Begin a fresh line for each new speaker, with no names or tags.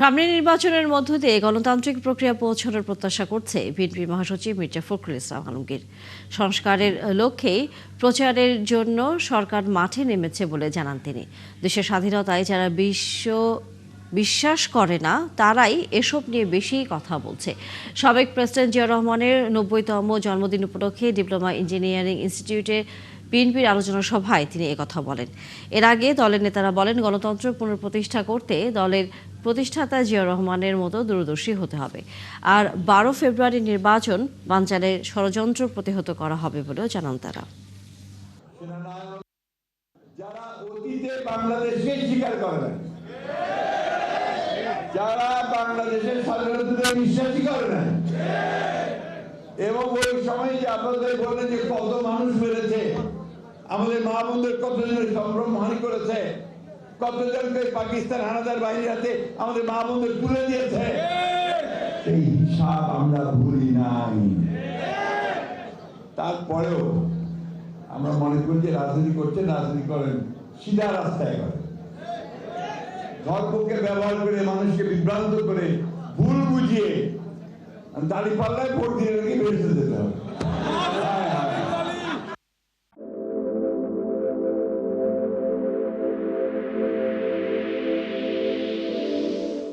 সামনের নির্বাচনের মধ্য দিয়ে গণতান্ত্রিক প্রক্রিয়া পৌঁছানোর প্রত্যাশা করছে বিএনপি মহাসচিব মির্জা ফখরুল ইসলাম আলমগীর। সংস্কারের লক্ষ্যেই প্রচারের জন্য সরকার মাঠে নেমেছে বলে জানান তিনি। দেশের স্বাধীনতায় যারা বিশ্বাস করে না তারাই এসব নিয়ে বেশি কথা বলছে। সাবেক প্রেসিডেন্ট জিয়া রহমানের ৯০তম জন্মদিন উপলক্ষে ডিপ্লোমা ইঞ্জিনিয়ারিং ইনস্টিটিউটে বিএনপির আলোচনা সভায় তিনি একথা বলেন। এর আগে দলের নেতারা বলেন, গণতন্ত্র পুনঃপ্রতিষ্ঠা করতে দলের প্রতিষ্ঠাতা জিয়া রহমানের মতো দূরদর্শী হতে হবে। আর ১২ ফেব্রুয়ারি নির্বাচন বানচালের ষড়যন্ত্র প্রতিহত করা হবে বলেও জানান তারা।
যারা অতীতে বাংলাদেশকে স্বীকার করে না, যারা বাংলাদেশের স্বাধীনতাকে বিশ্বাসই করে না, এবং ওই সময় যে আপনাদের বলেন যে কত মানুষ মেরেছে, আমাদের মা বোনদের কতজনের সম্ভ্রমহানি করেছে, কতজনকে পাকিস্তান হানাদার বাহিনীর হাতে আমাদের মা বোনদের তুলে দিয়েছে, এই হিসাব আমরা ভুলি নাই। তারপরেও আমরা মনে করি যে রাজনীতি করছেন, রাজনীতি করেন সিধা রাস্তায় করেন, ধর্মকে ব্যবহার করে মানুষকে বিভ্রান্ত করে ভুল বুঝিয়ে দাঁড়িপাল্লায় ভোট দিয়ে বেরিয়ে যেতে হবে।